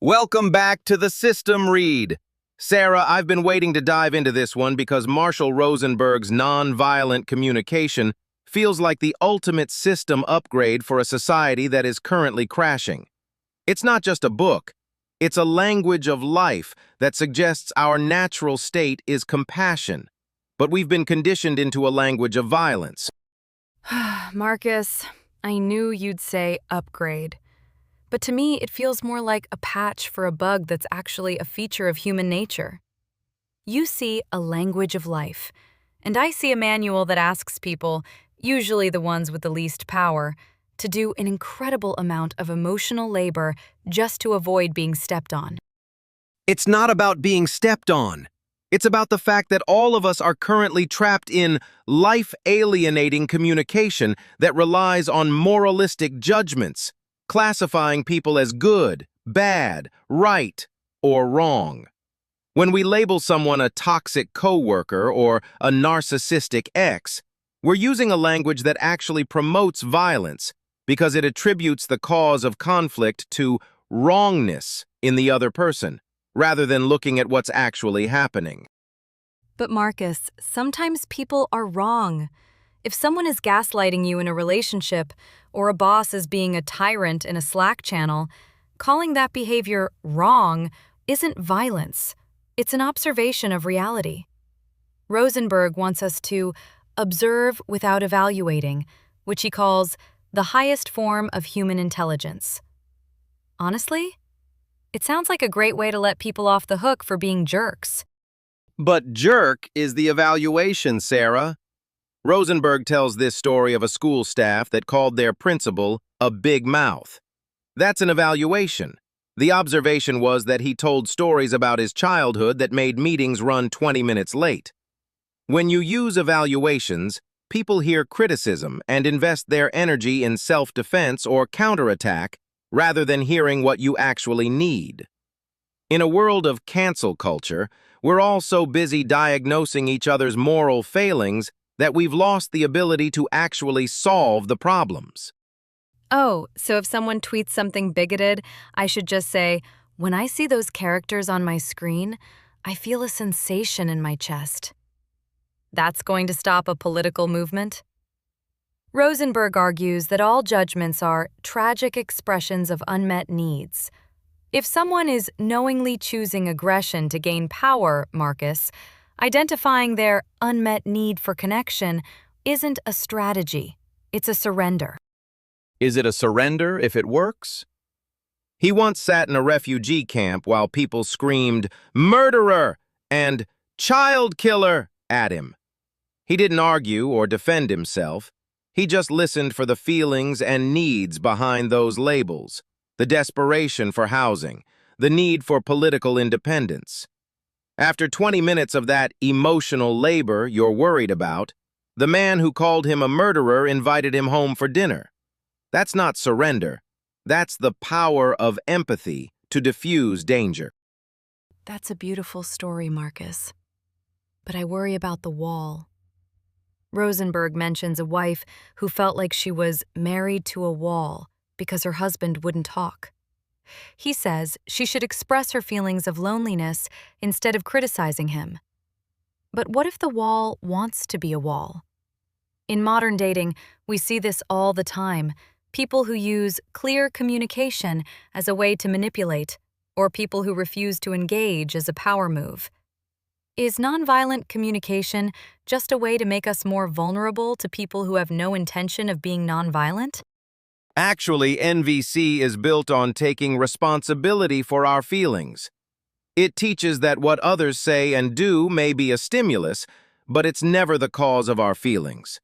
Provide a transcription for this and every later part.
Welcome back to the System Read. Sarah, I've been waiting to dive into this one because Marshall Rosenberg's Nonviolent Communication feels like the ultimate system upgrade for a society that is currently crashing. It's not just a book, it's a language of life that suggests our natural state is compassion, but we've been conditioned into a language of violence. Marcus, I knew you'd say upgrade. But to me, it feels more like a patch for a bug that's actually a feature of human nature. You see a language of life, and I see a manual that asks people, usually the ones with the least power, to do an incredible amount of emotional labor just to avoid being stepped on. It's not about being stepped on. It's about the fact that all of us are currently trapped in life-alienating communication that relies on moralistic judgments, classifying people as good, bad, right, or wrong. When we label someone a toxic coworker or a narcissistic ex, we're using a language that actually promotes violence because it attributes the cause of conflict to wrongness in the other person, rather than looking at what's actually happening. But Marcus, sometimes people are wrong. If someone is gaslighting you in a relationship, or a boss is being a tyrant in a Slack channel, calling that behavior wrong isn't violence. It's an observation of reality. Rosenberg wants us to observe without evaluating, which he calls the highest form of human intelligence. Honestly, it sounds like a great way to let people off the hook for being jerks. But jerk is the evaluation, Sarah. Rosenberg tells this story of a school staff that called their principal a big mouth. That's an evaluation. The observation was that he told stories about his childhood that made meetings run 20 minutes late. When you use evaluations, people hear criticism and invest their energy in self-defense or counterattack rather than hearing what you actually need. In a world of cancel culture, we're all so busy diagnosing each other's moral failings that we've lost the ability to actually solve the problems. Oh, so if someone tweets something bigoted, I should just say, when I see those characters on my screen, I feel a sensation in my chest. That's going to stop a political movement? Rosenberg argues that all judgments are tragic expressions of unmet needs. If someone is knowingly choosing aggression to gain power, Marcus, identifying their unmet need for connection isn't a strategy, it's a surrender. Is it a surrender if it works? He once sat in a refugee camp while people screamed, "Murderer!" and "Child killer!" at him. He didn't argue or defend himself. He just listened for the feelings and needs behind those labels, the desperation for housing, the need for political independence. After 20 minutes of that emotional labor you're worried about, the man who called him a murderer invited him home for dinner. That's not surrender. That's the power of empathy to diffuse danger. That's a beautiful story, Marcus. But I worry about the wall. Rosenberg mentions a wife who felt like she was married to a wall because her husband wouldn't talk. He says she should express her feelings of loneliness instead of criticizing him. But what if the wall wants to be a wall? In modern dating, we see this all the time. People who use clear communication as a way to manipulate, or people who refuse to engage as a power move. Is nonviolent communication just a way to make us more vulnerable to people who have no intention of being nonviolent? Actually, NVC is built on taking responsibility for our feelings. It teaches that what others say and do may be a stimulus, but it's never the cause of our feelings.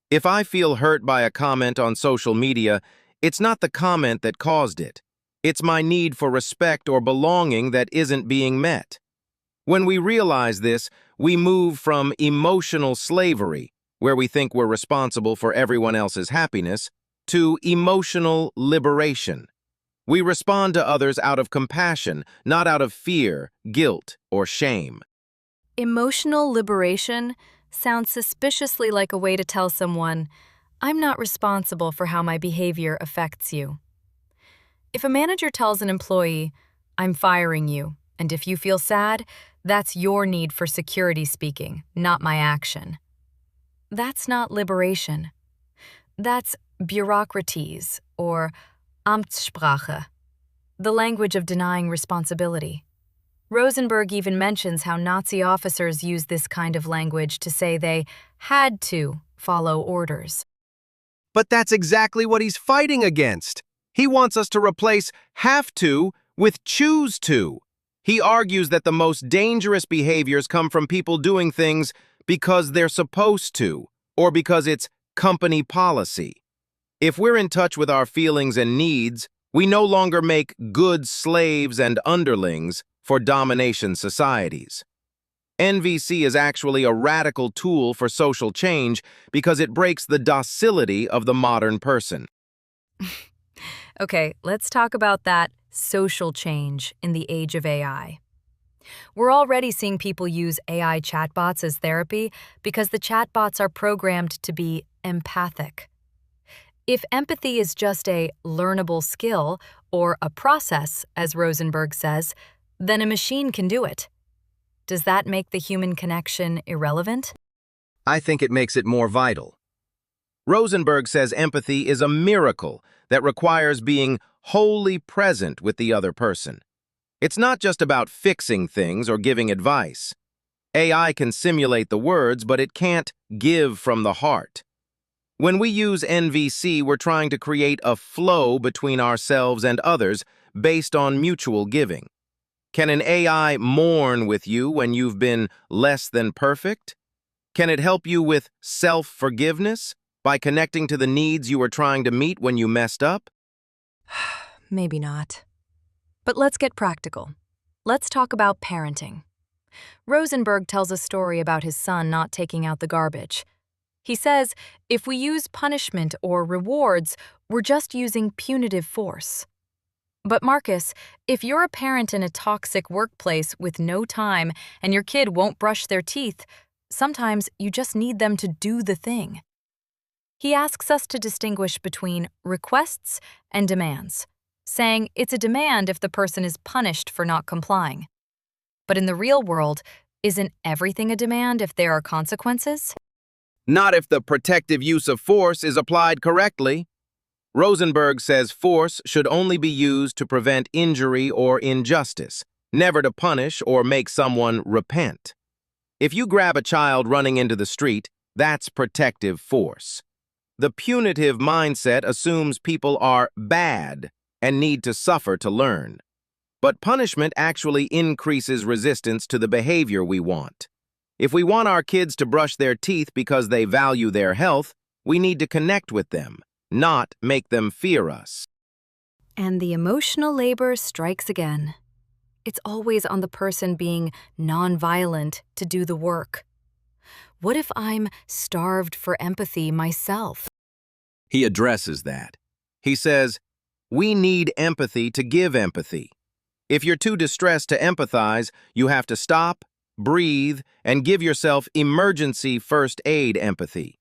If I feel hurt by a comment on social media, it's not the comment that caused it. It's my need for respect or belonging that isn't being met. When we realize this, we move from emotional slavery, where we think we're responsible for everyone else's happiness, to emotional liberation. We respond to others out of compassion, not out of fear, guilt, or shame. Emotional liberation sounds suspiciously like a way to tell someone, I'm not responsible for how my behavior affects you. If a manager tells an employee, I'm firing you, and if you feel sad, that's your need for security speaking, not my action. That's not liberation. That's Bürokraties, or Amtssprache, the language of denying responsibility. Rosenberg even mentions how Nazi officers used this kind of language to say they had to follow orders. But that's exactly what he's fighting against. He wants us to replace have to with choose to. He argues that the most dangerous behaviors come from people doing things because they're supposed to, or because it's company policy. If we're in touch with our feelings and needs, we no longer make good slaves and underlings for domination societies. NVC is actually a radical tool for social change because it breaks the docility of the modern person. Okay, let's talk about that social change in the age of AI. We're already seeing people use AI chatbots as therapy because the chatbots are programmed to be empathic. If empathy is just a learnable skill or a process, as Rosenberg says, then a machine can do it. Does that make the human connection irrelevant? I think it makes it more vital. Rosenberg says empathy is a miracle that requires being wholly present with the other person. It's not just about fixing things or giving advice. AI can simulate the words, but it can't give from the heart. When we use NVC, we're trying to create a flow between ourselves and others based on mutual giving. Can an AI mourn with you when you've been less than perfect? Can it help you with self-forgiveness by connecting to the needs you were trying to meet when you messed up? Maybe not. But let's get practical. Let's talk about parenting. Rosenberg tells a story about his son not taking out the garbage. He says, if we use punishment or rewards, we're just using punitive force. But Marcus, if you're a parent in a toxic workplace with no time and your kid won't brush their teeth, sometimes you just need them to do the thing. He asks us to distinguish between requests and demands, saying it's a demand if the person is punished for not complying. But in the real world, isn't everything a demand if there are consequences? Not if the protective use of force is applied correctly. Rosenberg says force should only be used to prevent injury or injustice, never to punish or make someone repent. If you grab a child running into the street, that's protective force. The punitive mindset assumes people are bad and need to suffer to learn. But punishment actually increases resistance to the behavior we want. If we want our kids to brush their teeth because they value their health, we need to connect with them, not make them fear us. And the emotional labor strikes again. It's always on the person being nonviolent to do the work. What if I'm starved for empathy myself? He addresses that. He says, we need empathy to give empathy. If you're too distressed to empathize, you have to stop, breathe, and give yourself emergency first aid empathy.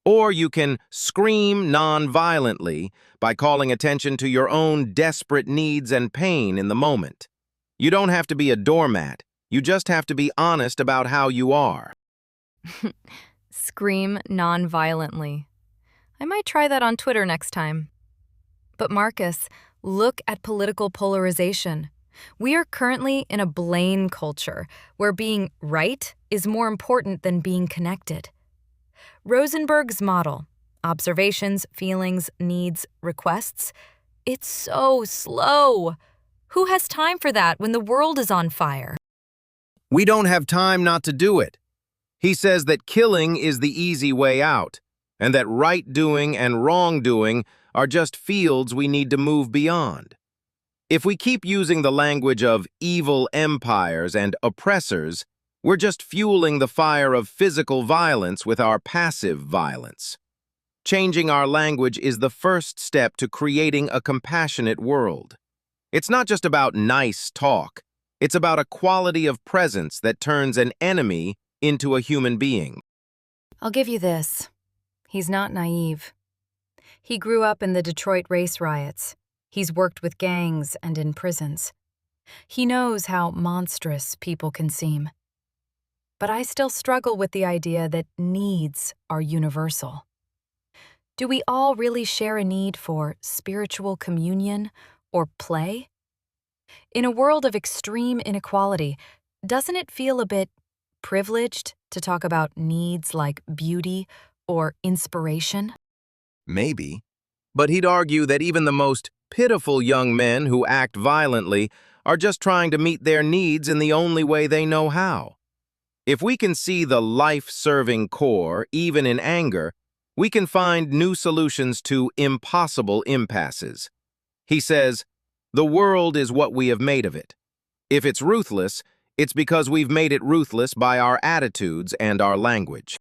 Or you can scream non-violently by calling attention to your own desperate needs and pain in the moment. You don't have to be a doormat. You just have to be honest about how you are. Scream non-violently. I might try that on Twitter next time. But Marcus, look at political polarization. We are currently in a blame culture where being right is more important than being connected. Rosenberg's model, observations, feelings, needs, requests, it's so slow. Who has time for that when the world is on fire? We don't have time not to do it. He says that killing is the easy way out, and that right-doing and wrongdoing are just fields we need to move beyond. If we keep using the language of evil empires and oppressors, we're just fueling the fire of physical violence with our passive violence. Changing our language is the first step to creating a compassionate world. It's not just about nice talk. It's about a quality of presence that turns an enemy into a human being. I'll give you this. He's not naive. He grew up in the Detroit race riots. He's worked with gangs and in prisons. He knows how monstrous people can seem. But I still struggle with the idea that needs are universal. Do we all really share a need for spiritual communion or play? In a world of extreme inequality, doesn't it feel a bit privileged to talk about needs like beauty or inspiration? Maybe. But he'd argue that even the most pitiful young men who act violently are just trying to meet their needs in the only way they know how. If we can see the life-serving core, even in anger, we can find new solutions to impossible impasses. He says, "The world is what we have made of it. If it's ruthless, it's because we've made it ruthless by our attitudes and our language."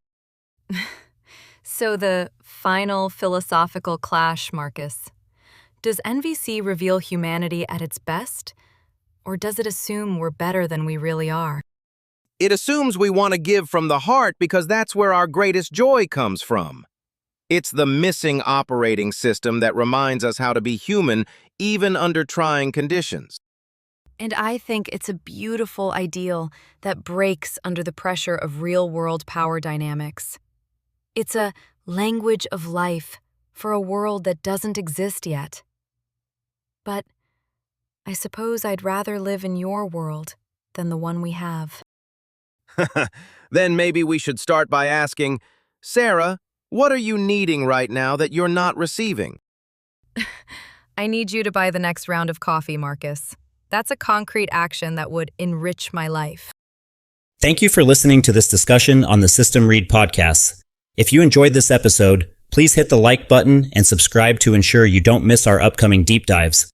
So the final philosophical clash, Marcus. Does NVC reveal humanity at its best, or does it assume we're better than we really are? It assumes we want to give from the heart because that's where our greatest joy comes from. It's the missing operating system that reminds us how to be human even under trying conditions. And I think it's a beautiful ideal that breaks under the pressure of real-world power dynamics. It's a language of life for a world that doesn't exist yet. But I suppose I'd rather live in your world than the one we have. Then maybe we should start by asking, Sarah, what are you needing right now that you're not receiving? I need you to buy the next round of coffee, Marcus. That's a concrete action that would enrich my life. Thank you for listening to this discussion on the System Read podcast. If you enjoyed this episode, please hit the like button and subscribe to ensure you don't miss our upcoming deep dives.